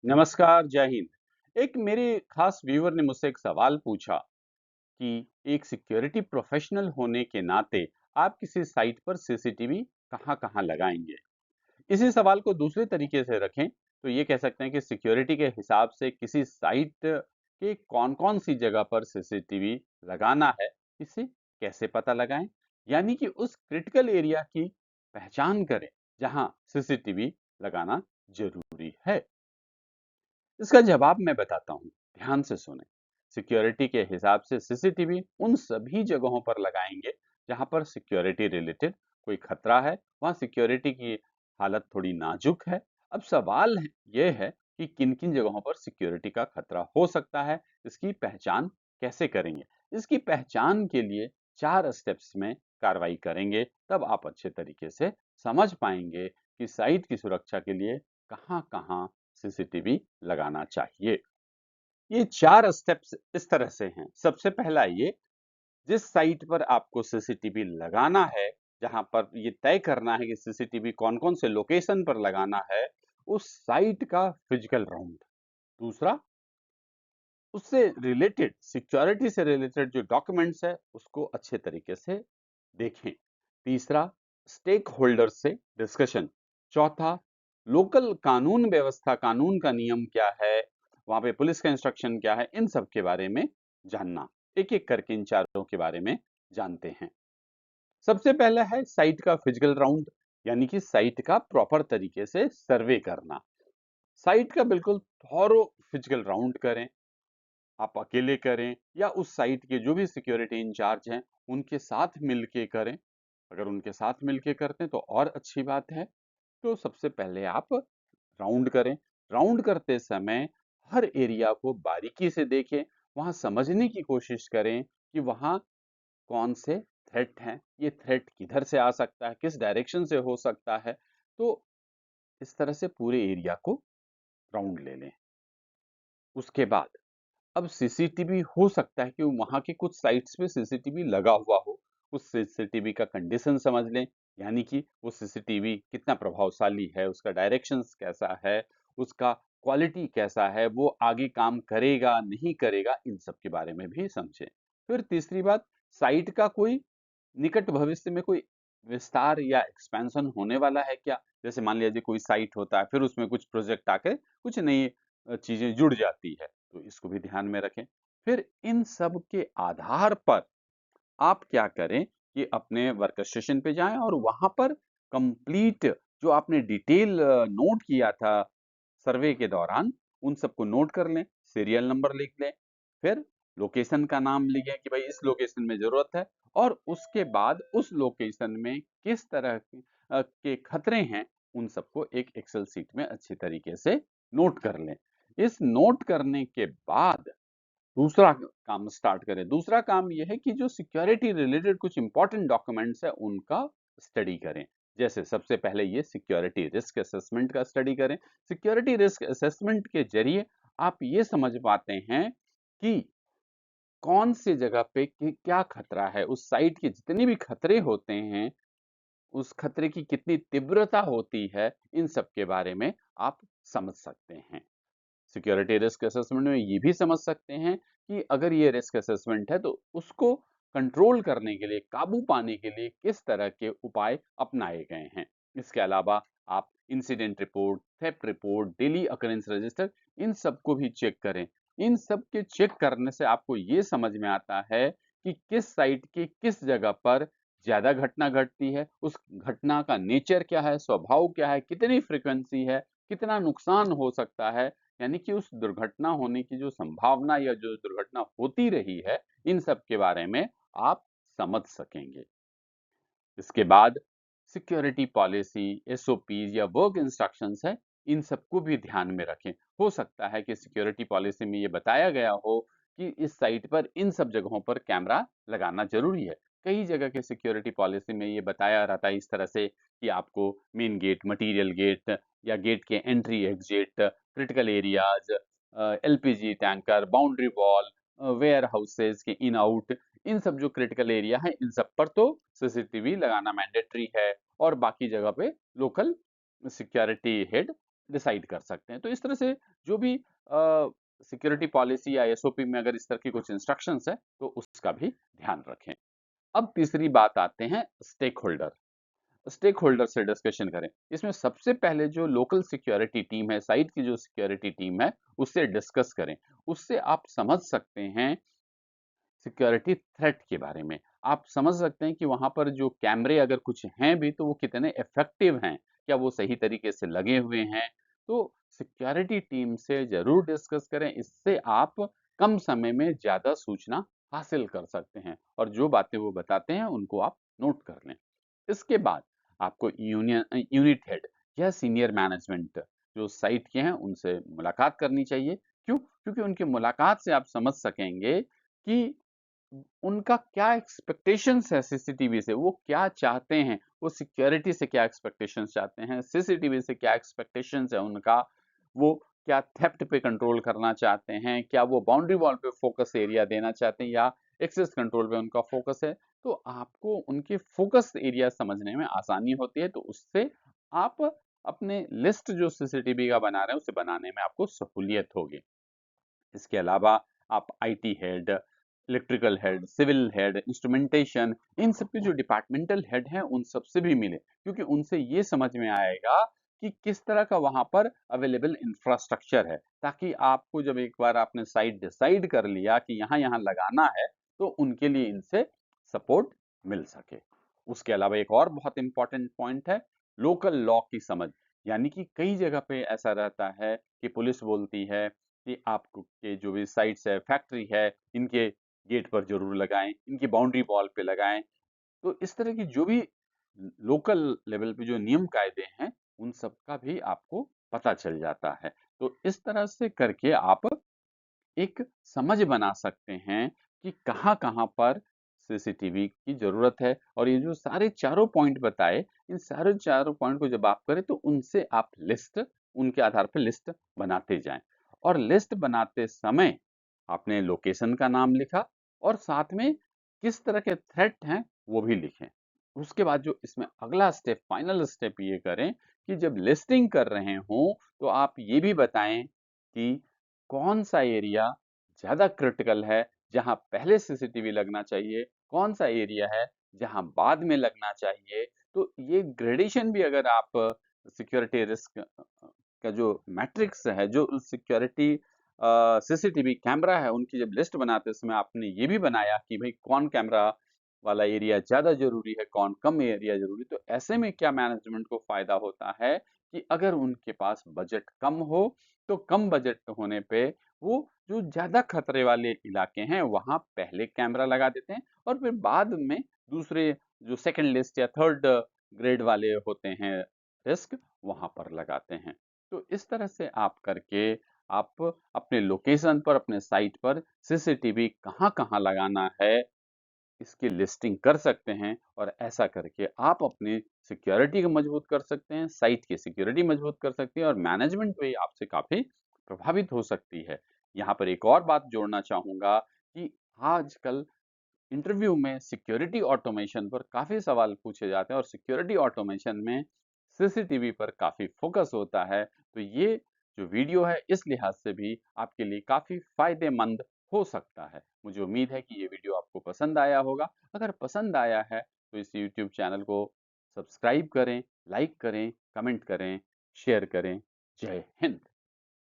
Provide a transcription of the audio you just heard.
नमस्कार, जय हिंद। एक मेरे खास व्यूअर ने मुझसे एक सवाल पूछा कि एक सिक्योरिटी प्रोफेशनल होने के नाते आप किसी साइट पर सीसीटीवी कहाँ-कहाँ लगाएंगे? इसी सवाल को दूसरे तरीके से रखें तो ये कह सकते हैं कि सिक्योरिटी के हिसाब से किसी साइट के कौन-कौन सी जगह पर सीसीटीवी लगाना है, इसे कैसे पता लगाएं? यानी कि उस क्रिटिकल एरिया की पहचान करें जहां सीसीटीवी लगाना जरूरी है। इसका जवाब मैं बताता हूँ, ध्यान से सुने। सिक्योरिटी के हिसाब से सीसीटीवी उन सभी जगहों पर लगाएंगे जहां पर सिक्योरिटी रिलेटेड कोई खतरा है, वहां सिक्योरिटी की हालत थोड़ी नाजुक है। अब सवाल यह है कि किन किन जगहों पर सिक्योरिटी का खतरा हो सकता है, इसकी पहचान कैसे करेंगे। इसकी पहचान के लिए 4 स्टेप्स में कार्रवाई करेंगे, तब आप अच्छे तरीके से समझ पाएंगे कि साइट की सुरक्षा के लिए कहाँ कहाँ सीसीटीवी लगाना चाहिए। ये 4 स्टेप्स इस तरह से हैं। सबसे पहला ये, जिस साइट पर आपको सीसीटीवी लगाना है, जहां पर ये तय करना है कि सीसीटीवी कौन-कौन से लोकेशन पर लगाना है, उस साइट का फिजिकल राउंड। दूसरा, उससे रिलेटेड सिक्योरिटी से रिलेटेड जो डॉक्यूमेंट्स है उसको अच्छे तरीके से देखें। तीसरा, स्टेक होल्डर्स से डिस्कशन। चौथा, लोकल कानून व्यवस्था, कानून का नियम क्या है, वहां पे पुलिस का इंस्ट्रक्शन क्या है, इन सब के बारे में जानना। एक एक करके इन चारों के बारे में जानते हैं। सबसे पहला है साइट का फिजिकल राउंड, यानी कि साइट का प्रॉपर तरीके से सर्वे करना। साइट का बिल्कुल थॉरो फिजिकल राउंड करें। आप अकेले करें या उस साइट के जो भी सिक्योरिटी इंचार्ज हैं उनके साथ मिलके करें। अगर उनके साथ मिलके करते हैं तो और अच्छी बात है। तो सबसे पहले आप राउंड करें। राउंड करते समय हर एरिया को बारीकी से देखें, वहां समझने की कोशिश करें कि वहां कौन से थ्रेट हैं, ये थ्रेट किधर से आ सकता है, किस डायरेक्शन से हो सकता है। तो इस तरह से पूरे एरिया को राउंड ले लें। उसके बाद अब सीसीटीवी हो सकता है कि वहाँ के कुछ साइट्स पे सीसीटीवी लगा हुआ हो। उस सीसीटीवी का कंडीशन समझ लें, यानी कि वो सीसीटीवी कितना प्रभावशाली है, उसका डायरेक्शंस कैसा है, उसका क्वालिटी कैसा है, वो आगे काम करेगा, नहीं करेगा, इन सब के बारे में भी समझें। फिर तीसरी बात, साइट का कोई निकट भविष्य में कोई विस्तार या एक्सपेंशन होने वाला है क्या? जैसे मान लीजिए कोई साइट होता है, फिर उसमें कुछ प्रोजेक्ट आके कुछ नई चीज़ें जुड़ जाती है, तो इसको भी ध्यान में रखें। फिर इन सब के आधार पर आप क्या करें कि अपने वर्क स्टेशन पे जाएँ और वहाँ पर कंप्लीट जो आपने डिटेल नोट किया था सर्वे के दौरान, उन सबको नोट कर लें, सीरियल नंबर लिख लें, फिर लोकेशन का नाम लिखें कि भाई इस लोकेशन में ज़रूरत है, और उसके बाद उस लोकेशन में किस तरह के खतरे हैं, उन सबको एक एक्सेल शीट में अच्छी तरीके से नोट कर लें। इस नोट करने के बाद दूसरा काम स्टार्ट करें। दूसरा काम ये है कि जो सिक्योरिटी रिलेटेड कुछ इंपॉर्टेंट डॉक्यूमेंट्स है उनका स्टडी करें। जैसे सबसे पहले ये सिक्योरिटी रिस्क असेसमेंट का स्टडी करें। सिक्योरिटी रिस्क असेसमेंट के जरिए आप ये समझ पाते हैं कि कौन सी जगह पे क्या खतरा है, उस साइट के जितने भी खतरे होते हैं, उस खतरे की कितनी तीव्रता होती है, इन सब के बारे में आप समझ सकते हैं। सिक्योरिटी रिस्क असेसमेंट में ये भी समझ सकते हैं कि अगर ये रिस्क असेसमेंट है तो उसको कंट्रोल करने के लिए, काबू पाने के लिए किस तरह के उपाय अपनाए गए हैं। इसके अलावा आप incident report, theft report, daily occurrence register, इन सबको भी चेक करें। इन सब के चेक करने से आपको ये समझ में आता है कि किस साइट की किस जगह पर ज्यादा घटना घटती है, उस घटना का नेचर क्या है, स्वभाव क्या है, कितनी फ्रीक्वेंसी है, कितना नुकसान हो सकता है। यानी कि उस दुर्घटना होने की जो संभावना या जो दुर्घटना होती रही है, इन सब के बारे में आप समझ सकेंगे। इसके बाद सिक्योरिटी पॉलिसी, एसओपीज या वर्क इंस्ट्रक्शंस है, इन सबको भी ध्यान में रखें। हो सकता है कि सिक्योरिटी पॉलिसी में ये बताया गया हो कि इस साइट पर इन सब जगहों पर कैमरा लगाना जरूरी है। कई जगह के सिक्योरिटी पॉलिसी में ये बताया रहता है इस तरह से कि आपको मेन गेट, मटीरियल गेट या गेट के entry exit, critical areas, LPG tanker, boundary wall, warehouses के इन आउट, इन सब जो क्रिटिकल एरिया है इन सब पर तो सीसीटीवी लगाना मैंडेटरी है, और बाकी जगह पे लोकल सिक्योरिटी हेड डिसाइड कर सकते हैं। तो इस तरह से जो भी सिक्योरिटी पॉलिसी या एसओपी में अगर इस तरह की कुछ इंस्ट्रक्शंस है तो उसका भी ध्यान रखें। अब तीसरी बात आते हैं स्टेक होल्डर। स्टेक होल्डर से डिस्कशन करें। इसमें सबसे पहले जो लोकल सिक्योरिटी टीम है, साइट की जो सिक्योरिटी टीम है, उससे डिस्कस करें। उससे आप समझ सकते हैं सिक्योरिटी थ्रेट के बारे में। आप समझ सकते हैं कि वहाँ पर जो कैमरे अगर कुछ हैं भी तो वो कितने इफ़ेक्टिव हैं, क्या वो सही तरीके से लगे हुए हैं? तो सिक्योरिटी टीम से ज़रूर डिस्कस करें, इससे आप कम समय में ज़्यादा सूचना हासिल कर सकते हैं और जो बातें वो बताते हैं उनको आप नोट कर लें। इसके बाद आपको यूनिट हेड या सीनियर मैनेजमेंट जो साइट के हैं उनसे मुलाकात करनी चाहिए। क्यों? क्योंकि उनकी मुलाकात से आप समझ सकेंगे कि उनका क्या एक्सपेक्टेशंस है सीसीटीवी से, वो क्या चाहते हैं, वो सिक्योरिटी से क्या एक्सपेक्टेशंस चाहते हैं, सीसीटीवी से क्या एक्सपेक्टेशंस है उनका, वो क्या थेफ्ट पे कंट्रोल करना चाहते हैं, क्या वो बाउंड्री वॉल पे फोकस एरिया देना चाहते हैं या एक्सेस कंट्रोल पे उनका फोकस है। तो आपको उनके फोकस एरिया समझने में आसानी होती है, तो उससे आप अपने लिस्ट जो सीसीटीवी का बना रहे हैं उसे बनाने में आपको सहूलियत होगी। इसके अलावा आप IT head, electrical head, civil head, instrumentation, इन सब के जो डिपार्टमेंटल हेड हैं उन सबसे भी मिले, क्योंकि उनसे ये समझ में आएगा कि किस तरह का वहां पर अवेलेबल इंफ्रास्ट्रक्चर है, ताकि आपको जब एक बार आपने साइट डिसाइड कर लिया कि यहाँ यहाँ लगाना है तो उनके लिए इनसे सपोर्ट मिल सके। उसके अलावा एक और बहुत इंपॉर्टेंट पॉइंट है लोकल लॉ की समझ। यानी कि कई जगह पे ऐसा रहता है कि पुलिस बोलती है कि आपको के जो भी साइट्स है, फैक्ट्री है, इनके गेट पर ज़रूर लगाएँ, इनकी बाउंड्री वॉल पे लगाएँ। तो इस तरह की जो भी लोकल लेवल पे जो नियम कायदे हैं, उन सब का भी आपको पता चल जाता है। तो इस तरह से करके आप एक समझ बना सकते हैं कि कहाँ-कहाँ पर सीसीटीवी की ज़रूरत है और ये जो सारे चारों पॉइंट बताए, इन सारे चारों पॉइंट को जब आप करें तो उनसे आप लिस्ट उनके आधार पे लिस्ट बनाते जाएँ और लिस्ट बनाते समय आपने लोकेशन का नाम लिखा और साथ में किस तरह के थ्रेट हैं, वो भी लिखें। उसके बाद जो इसमें अगला स्टेप, फाइनल स्टेप ये करें कि जब लिस्टिंग कर रहे हों, तो आप ये भी बताएँ कि कौन-सा एरिया ज़्यादा क्रिटिकल है, जहाँ पहले सीसीटीवी लगना चाहिए, कौन-सा एरिया है, जहाँ बाद में लगना चाहिए। तो ये ग्रेडेशन भी अगर आप सिक्योरिटी रिस्क का जो मैट्रिक्स है, जो सिक्योरिटी सीसीटीवी कैमरा है, उनकी जब लिस्ट बनाते समय आपने ये भी बनाया कि भई कौन कैमरा वाला एरिया ज़्यादा ज़रूरी है, कौन कम एरिया ज़रूरी है। तो ऐसे में क्या मैनेजमेंट को फ़ायदा होता है कि अगर उनके पास बजट कम हो, तो कम बजट होने पे वो जो ज़्यादा खतरे वाले इलाके हैं, वहाँ पहले कैमरा लगा देते हैं और फिर बाद में दूसरे जो सेकंड लिस्ट या थर्ड ग्रेड वाले होते हैं रिस्क, वहाँ पर लगाते हैं। तो इस तरह से आप करके आप अपने लोकेशन पर, अपने साइट पर सीसीटीवी कहाँ-कहाँ लगाना है, इसकी लिस्टिंग कर सकते हैं और ऐसा करके आप अपनी सिक्योरिटी को मजबूत कर सकते हैं, साइट की सिक्योरिटी मजबूत कर सकते हैं और मैनेजमेंट भी आपसे काफ़ी प्रभावित हो सकती है। यहाँ पर एक और बात जोड़ना चाहूँगा कि आजकल इंटरव्यू में सिक्योरिटी ऑटोमेशन पर काफ़ी सवाल पूछे जाते हैं और सिक्योरिटी ऑटोमेशन में सीसीटीवी पर काफ़ी फोकस होता है। तो ये जो वीडियो है इस लिहाज से भी आपके लिए काफ़ी फ़ायदेमंद हो सकता है। मुझे उम्मीद है कि ये वीडियो आपको पसंद आया होगा। अगर पसंद आया है तो इस यूट्यूब चैनल को सब्सक्राइब करें, लाइक करें, कमेंट करें, शेयर करें। जय हिंद!